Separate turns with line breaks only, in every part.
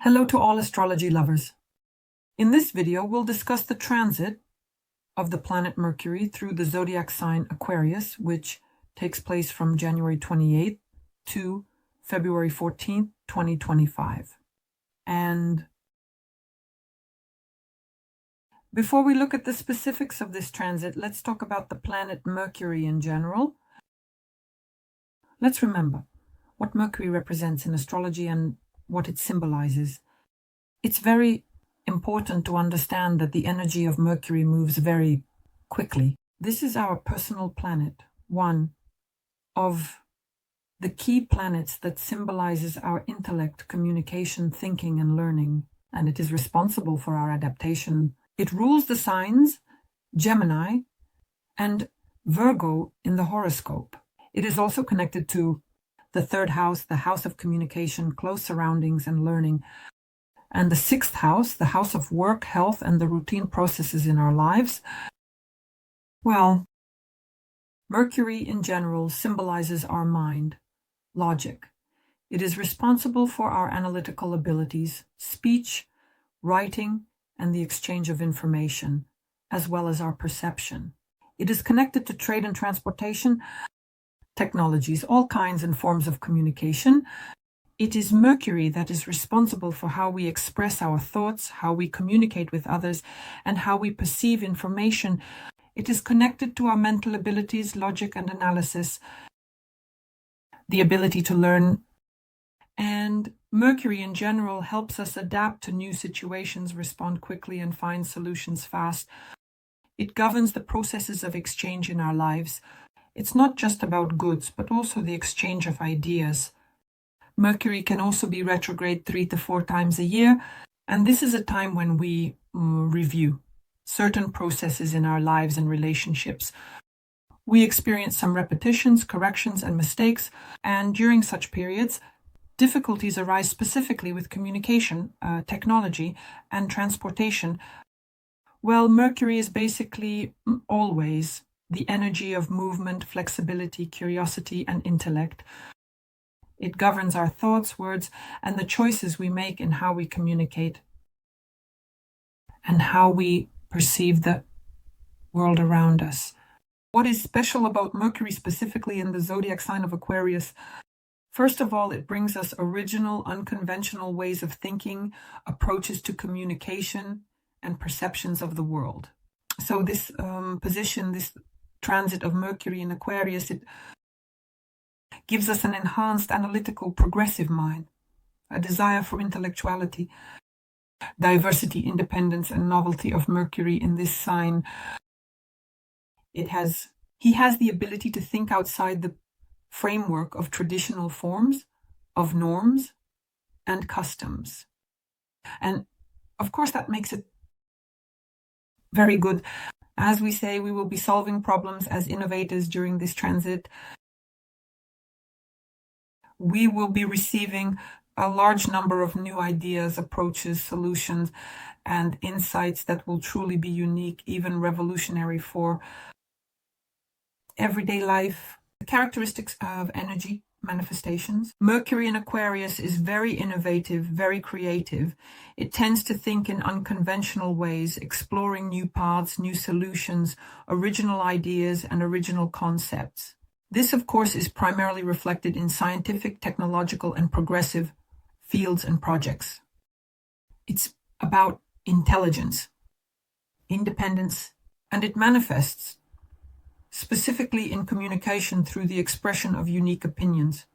Hello to all astrology lovers. In this video, we'll discuss the transit of the planet Mercury through the zodiac sign Aquarius, which takes place from January 28th to February 14th, 2025. And before we look at the specifics of this transit, let's talk about the planet Mercury in general. Let's remember what Mercury represents in astrology and what it symbolizes. It's very important to understand that the energy of Mercury moves very quickly. This is our personal planet, one of the key planets that symbolizes our intellect, communication, thinking, and learning, and it is responsible for our adaptation. It rules the signs Gemini and Virgo in the horoscope. It is also connected to the third house, the house of communication, close surroundings, and learning. And the sixth house, the house of work, health, and the routine processes in our lives. Well, Mercury in general symbolizes our mind, logic. It is responsible for our analytical abilities, speech, writing, and the exchange of information, as well as our perception. It is connected to trade and transportation, technologies, all kinds and forms of communication. It is Mercury that is responsible for how we express our thoughts, how we communicate with others, and how we perceive information. It is connected to our mental abilities, logic and analysis, the ability to learn. And Mercury in general helps us adapt to new situations, respond quickly, and find solutions fast. It governs the processes of exchange in our lives. It's not just about goods, but also the exchange of ideas. Mercury can also be retrograde 3 to 4 times a year, and this is a time when we review certain processes in our lives and relationships. We experience some repetitions, corrections, and mistakes, and during such periods, difficulties arise specifically with communication, technology, and transportation. Well, Mercury is basically always the energy of movement, flexibility, curiosity, and intellect. It governs our thoughts, words, and the choices we make in how we communicate and how we perceive the world around us. What is special about Mercury specifically in the zodiac sign of Aquarius? First of all, it brings us original, unconventional ways of thinking, approaches to communication, and perceptions of the world. So this position, this transit of Mercury in Aquarius, it gives us an enhanced, analytical, progressive mind, a desire for intellectuality, diversity, independence, and novelty of Mercury in this sign. He has the ability to think outside the framework of traditional forms, of norms, and customs. And of course, that makes it very good. As we say, we will be solving problems as innovators during this transit. We will be receiving a large number of new ideas, approaches, solutions, and insights that will truly be unique, even revolutionary for everyday life. The characteristics of energy manifestations. Mercury in Aquarius is very innovative, very creative. It tends to think in unconventional ways, exploring new paths, new solutions, original ideas, and original concepts. This, of course, is primarily reflected in scientific, technological, and progressive fields and projects. It's about intelligence, independence, and it manifests specifically in communication through the expression of unique opinions,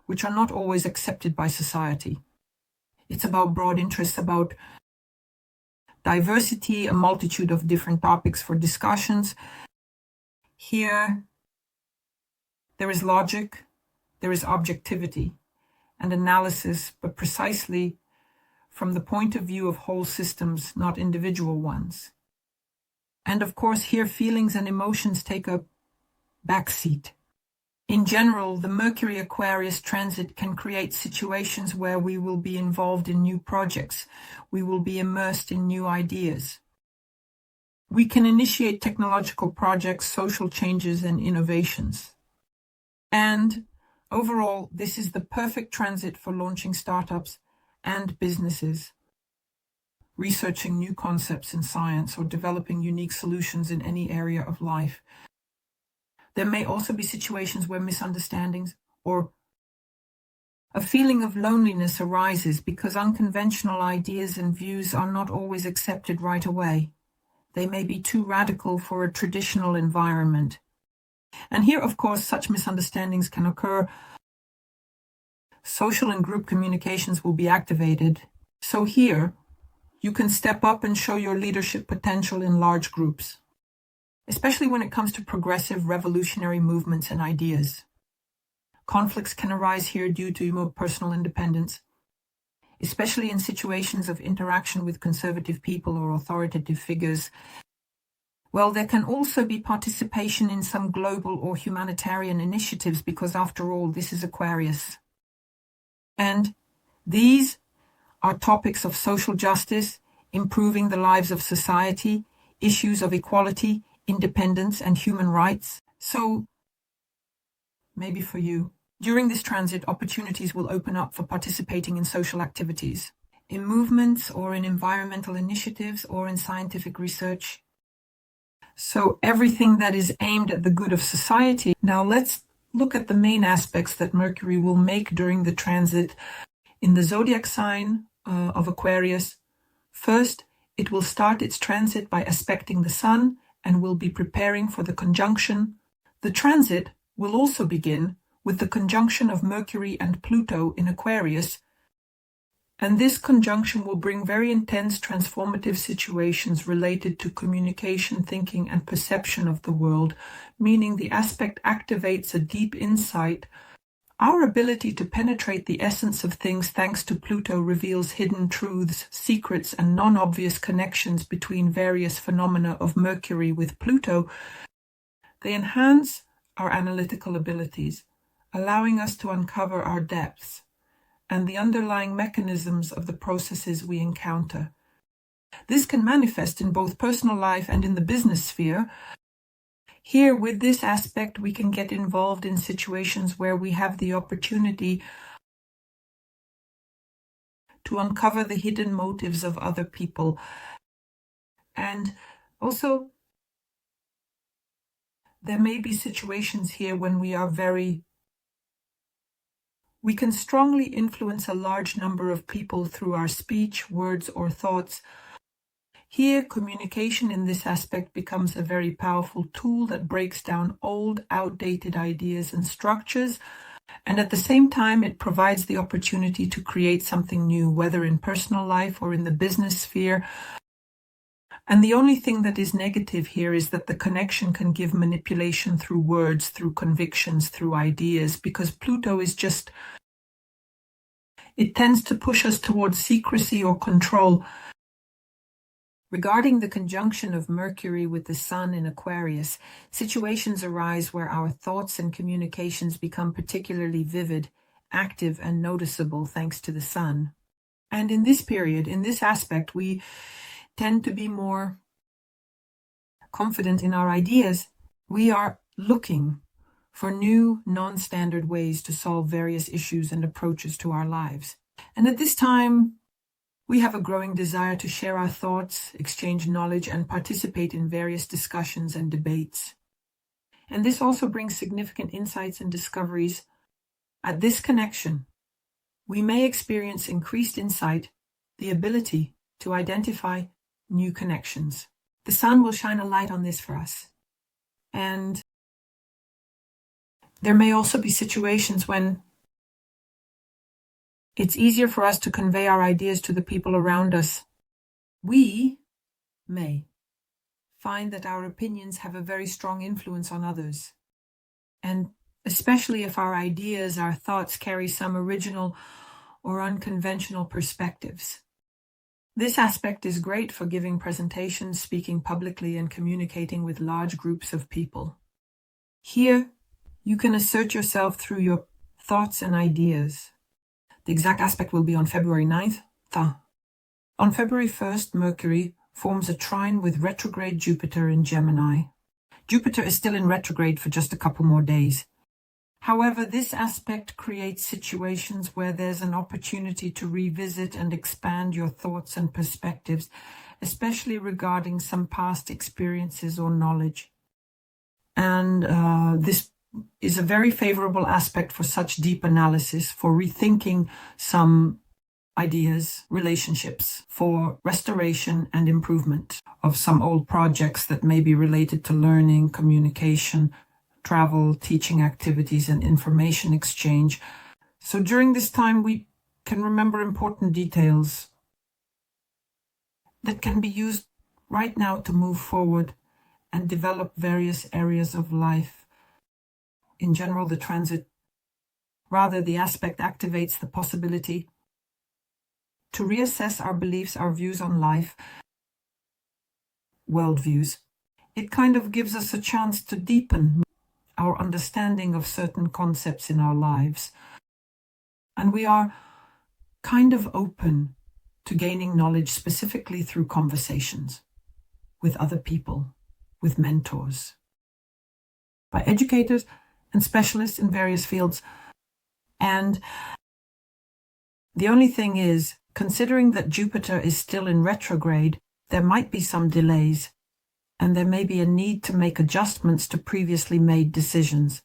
which are not always accepted by society. It's about broad interests, about diversity, a multitude of different topics for discussions. Here, there is logic, there is objectivity and analysis, but precisely from the point of view of whole systems, not individual ones. And of course, here feelings and emotions take a backseat. In general, the Mercury Aquarius transit can create situations where we will be involved in new projects. We will be immersed in new ideas. We can initiate technological projects, social changes, and innovations. And overall, this is the perfect transit for launching startups and businesses, researching new concepts in science or developing unique solutions in any area of life. There may also be situations where misunderstandings or a feeling of loneliness arises because unconventional ideas and views are not always accepted right away. They may be too radical for a traditional environment. And here, of course, such misunderstandings can occur. Social and group communications will be activated. So here, you can step up and show your leadership potential in large groups, especially when it comes to progressive revolutionary movements and ideas. Conflicts can arise here due to your personal independence, especially in situations of interaction with conservative people or authoritative figures. Well, there can also be participation in some global or humanitarian initiatives because, after all, this is Aquarius. And these are topics of social justice, improving the lives of society, issues of equality, independence, and human rights. So, maybe for you, during this transit, opportunities will open up for participating in social activities, in movements or in environmental initiatives or in scientific research. So everything that is aimed at the good of society. Now let's look at the main aspects that Mercury will make during the transit in the zodiac sign of Aquarius. First, it will start its transit by aspecting the Sun and will be preparing for the conjunction. The transit will also begin with the conjunction of Mercury and Pluto in Aquarius, and this conjunction will bring very intense transformative situations related to communication, thinking, and perception of the world, meaning the aspect activates a deep insight. Our ability to penetrate the essence of things thanks to Pluto reveals hidden truths, secrets, and non-obvious connections between various phenomena of Mercury with Pluto. They enhance our analytical abilities, allowing us to uncover our depths and the underlying mechanisms of the processes we encounter. This can manifest in both personal life and in the business sphere. Here, with this aspect, we can get involved in situations where we have the opportunity to uncover the hidden motives of other people. And also, there may be situations here when we can strongly influence a large number of people through our speech, words, or thoughts. Here, communication in this aspect becomes a very powerful tool that breaks down old, outdated ideas and structures, and at the same time, it provides the opportunity to create something new, whether in personal life or in the business sphere. And the only thing that is negative here is that the connection can give manipulation through words, through convictions, through ideas, because Pluto is it tends to push us towards secrecy or control. Regarding the conjunction of Mercury with the Sun in Aquarius, situations arise where our thoughts and communications become particularly vivid, active, and noticeable thanks to the Sun. And in this period, in this aspect, we tend to be more confident in our ideas. We are looking for new, non-standard ways to solve various issues and approaches to our lives. And at this time, we have a growing desire to share our thoughts, exchange knowledge, and participate in various discussions and debates. And this also brings significant insights and discoveries. At this connection, we may experience increased insight, the ability to identify new connections. The Sun will shine a light on this for us. And there may also be situations when it's easier for us to convey our ideas to the people around us. We may find that our opinions have a very strong influence on others. And especially if our ideas, our thoughts carry some original or unconventional perspectives. This aspect is great for giving presentations, speaking publicly, and communicating with large groups of people. Here, you can assert yourself through your thoughts and ideas. The exact aspect will be on February 9th. On February 1st, Mercury forms a trine with retrograde Jupiter in Gemini. Jupiter is still in retrograde for just a couple more days. However, this aspect creates situations where there's an opportunity to revisit and expand your thoughts and perspectives, especially regarding some past experiences or knowledge. And this is a very favorable aspect for such deep analysis, for rethinking some ideas, relationships, for restoration and improvement of some old projects that may be related to learning, communication, travel, teaching activities, and information exchange. So during this time, we can remember important details that can be used right now to move forward and develop various areas of life. In general, the aspect activates the possibility to reassess our beliefs, our views on life, worldviews. It kind of gives us a chance to deepen our understanding of certain concepts in our lives. And we are kind of open to gaining knowledge specifically through conversations with other people, with mentors, by educators and specialists in various fields. And the only thing is, considering that Jupiter is still in retrograde, there might be some delays, and there may be a need to make adjustments to previously made decisions.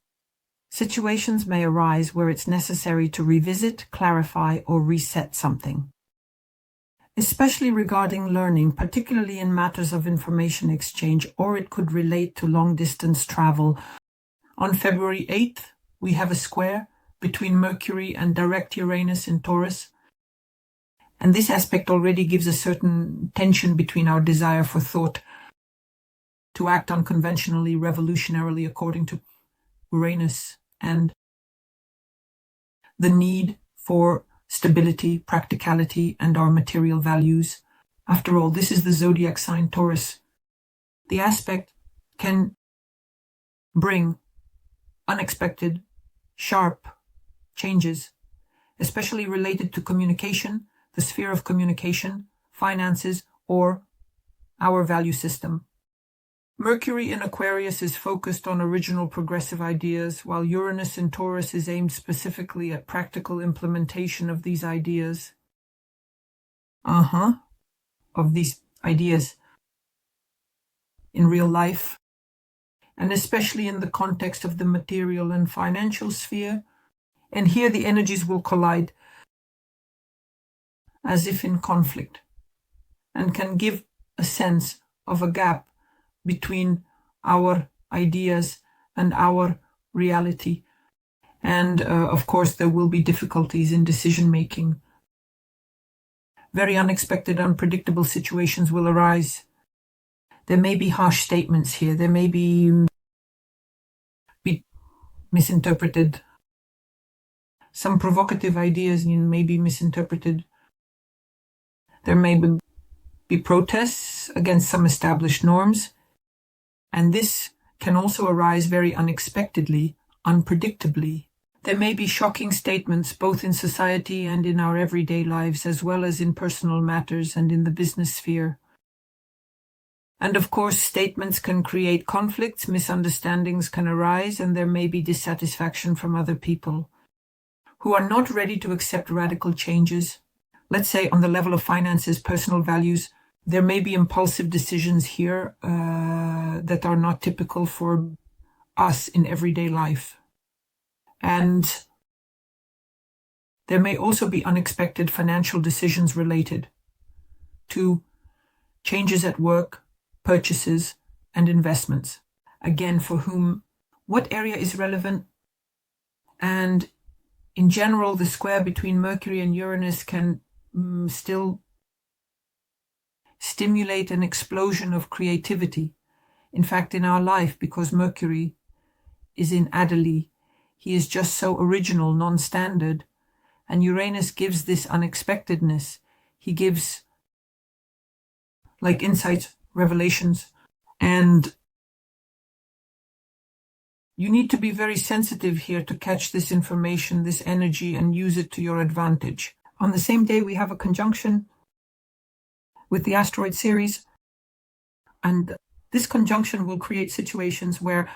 Situations may arise where it's necessary to revisit, clarify, or reset something, especially regarding learning, particularly in matters of information exchange, or it could relate to long-distance travel. On February 8th, we have a square between Mercury and direct Uranus in Taurus. And this aspect already gives a certain tension between our desire for thought to act unconventionally, revolutionarily according to Uranus, and the need for stability, practicality, and our material values. After all, this is the zodiac sign Taurus. The aspect can bring unexpected, sharp changes, especially related to communication, the sphere of communication, finances, or our value system. Mercury in Aquarius is focused on original progressive ideas, while Uranus in Taurus is aimed specifically at practical implementation of these ideas. Of these ideas in real life, and especially in the context of the material and financial sphere. And here the energies will collide as if in conflict, and can give a sense of a gap between our ideas and our reality. And of course, there will be difficulties in decision making. Very unexpected, unpredictable situations will arise. There may be harsh statements here. There may be misinterpreted. Some provocative ideas may be misinterpreted. There may be protests against some established norms. And this can also arise very unexpectedly, unpredictably. There may be shocking statements both in society and in our everyday lives, as well as in personal matters and in the business sphere. And of course, statements can create conflicts, misunderstandings can arise, and there may be dissatisfaction from other people who are not ready to accept radical changes. Let's say on the level of finances, personal values, there may be impulsive decisions here that are not typical for us in everyday life. And there may also be unexpected financial decisions related to changes at work, purchases, and investments. Again, for whom, what area is relevant? And in general, the square between Mercury and Uranus can still stimulate an explosion of creativity. In fact, in our life, because Mercury is in Adeli, he is just so original, non-standard, and Uranus gives this unexpectedness. He gives like insights, revelations, and you need to be very sensitive here to catch this information, this energy, and use it to your advantage. On the same day, we have a conjunction with the asteroid Ceres, and this conjunction will create situations where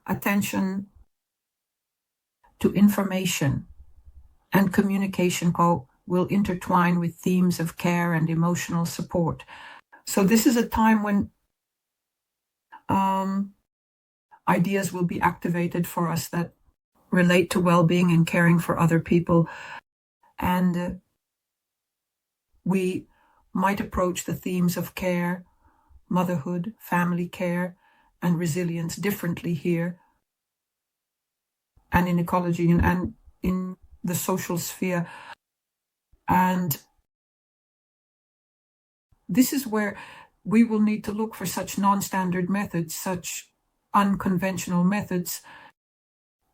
attention to information and communication will intertwine with themes of care and emotional support. So this is a time when ideas will be activated for us that relate to well-being and caring for other people. And we might approach the themes of care, motherhood, family care, and resilience differently here, and in ecology and in the social sphere. And this is where we will need to look for such non-standard methods, such unconventional methods,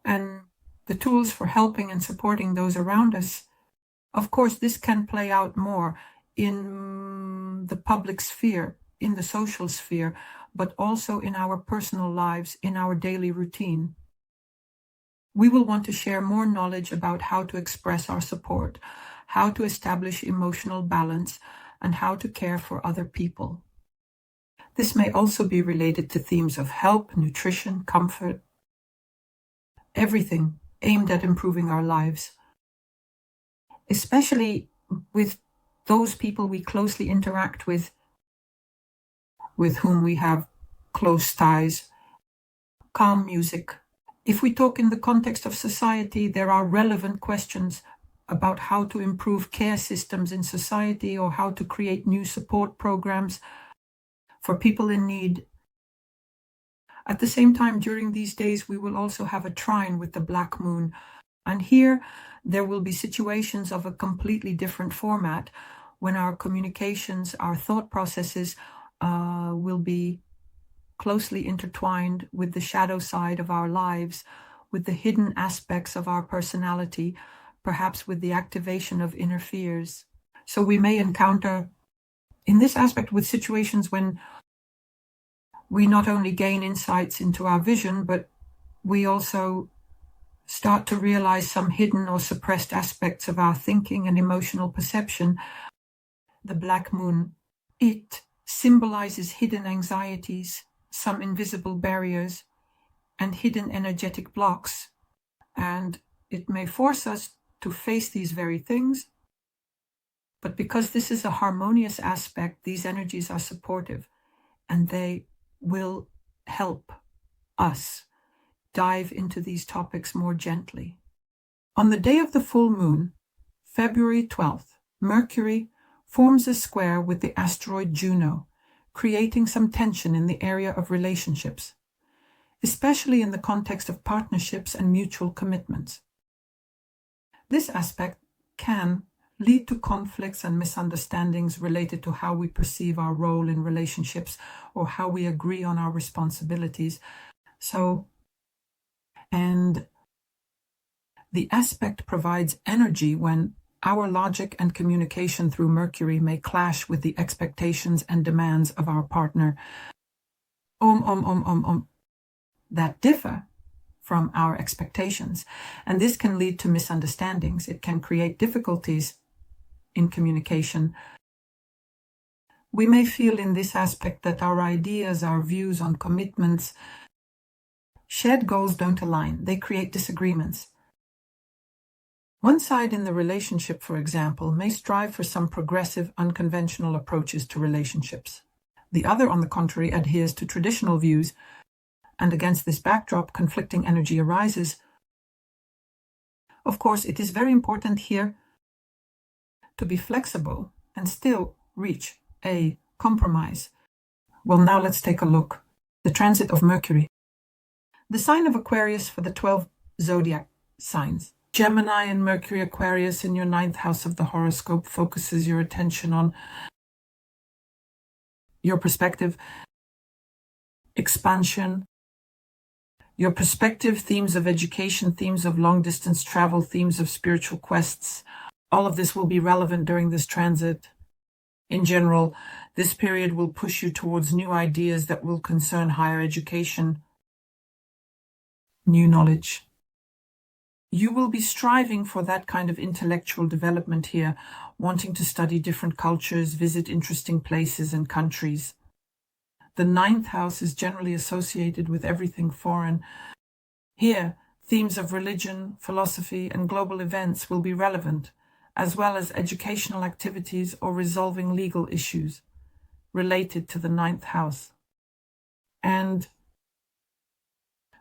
and the tools for helping and supporting those around us. Of course, this can play out more in the public sphere, in the social sphere, but also in our personal lives, in our daily routine. We will want to share more knowledge about how to express our support, how to establish emotional balance, and how to care for other people. This may also be related to themes of help, nutrition, comfort, everything aimed at improving our lives, especially with those people we closely interact with whom we have close ties. Calm music. If we talk in the context of society, there are relevant questions about how to improve care systems in society or how to create new support programs for people in need. At the same time, during these days, we will also have a trine with the black moon. And here, there will be situations of a completely different format when our communications, our thought processes will be closely intertwined with the shadow side of our lives, with the hidden aspects of our personality, perhaps with the activation of inner fears. So we may encounter in this aspect with situations when we not only gain insights into our vision, but we also start to realize some hidden or suppressed aspects of our thinking and emotional perception. The black moon, it symbolizes hidden anxieties, some invisible barriers, and hidden energetic blocks. And it may force us to face these very things. But because this is a harmonious aspect, these energies are supportive, and they will help us dive into these topics more gently. On the day of the full moon, February 12th, Mercury forms a square with the asteroid Juno, creating some tension in the area of relationships, especially in the context of partnerships and mutual commitments. This aspect can lead to conflicts and misunderstandings related to how we perceive our role in relationships or how we agree on our responsibilities. And the aspect provides energy when our logic and communication through Mercury may clash with the expectations and demands of our partner that differ from our expectations. And this can lead to misunderstandings. It can create difficulties in communication. We may feel in this aspect that our ideas, our views on commitments, shared goals don't align. They create disagreements. One side in the relationship, for example, may strive for some progressive, unconventional approaches to relationships. The other, on the contrary, adheres to traditional views, and against this backdrop, conflicting energy arises. Of course, it is very important here to be flexible and still reach a compromise. Well, now let's take a look. The transit of Mercury. The sign of Aquarius for the 12 zodiac signs. Gemini and Mercury Aquarius in your 9th house of the horoscope focuses your attention on your perspective, expansion, your perspective, themes of education, themes of long-distance travel, themes of spiritual quests. All of this will be relevant during this transit. In general, this period will push you towards new ideas that will concern higher education, new knowledge. You will be striving for that kind of intellectual development here, wanting to study different cultures, visit interesting places and countries. The 9th house is generally associated with everything foreign. Here, Themes of religion, philosophy, and global events will be relevant, as well as educational activities or resolving legal issues related to the 9th house. And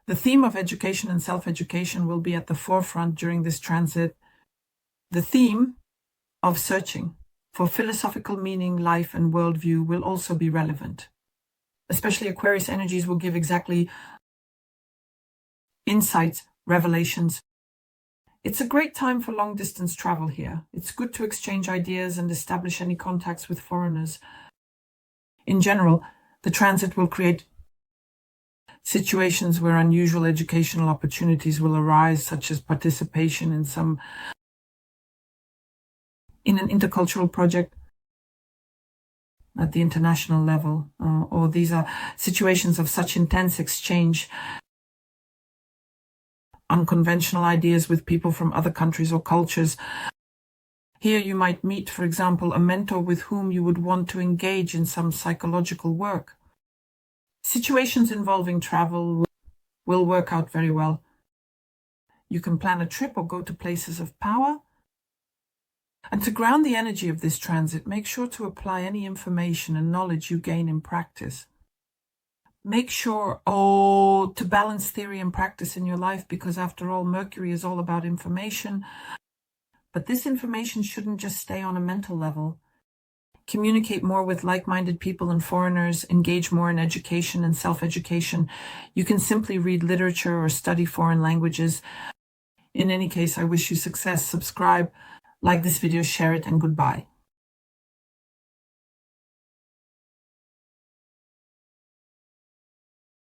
the theme of education and self-education will be at the forefront during this transit. The theme of searching for philosophical meaning, life, and worldview will also be relevant. Especially Aquarius energies will give exactly insights, revelations. It's a great time for long-distance travel here. It's good to exchange ideas and establish any contacts with foreigners. In general, the transit will create situations where unusual educational opportunities will arise, such as participation in an intercultural project at the international level, or these are situations of such intense exchange, unconventional ideas with people from other countries or cultures. Here you might meet, for example, a mentor with whom you would want to engage in some psychological work. Situations involving travel will work out very well. You can plan a trip or go to places of power. And to ground the energy of this transit, make sure to apply any information and knowledge you gain in practice. Make sure to balance theory and practice in your life, because after all, Mercury is all about information. But this information shouldn't just stay on a mental level. Communicate more with like-minded people and foreigners, engage more in education and self-education. You can simply read literature or study foreign languages. In any case, I wish you success. Subscribe, like this video, share it, and goodbye.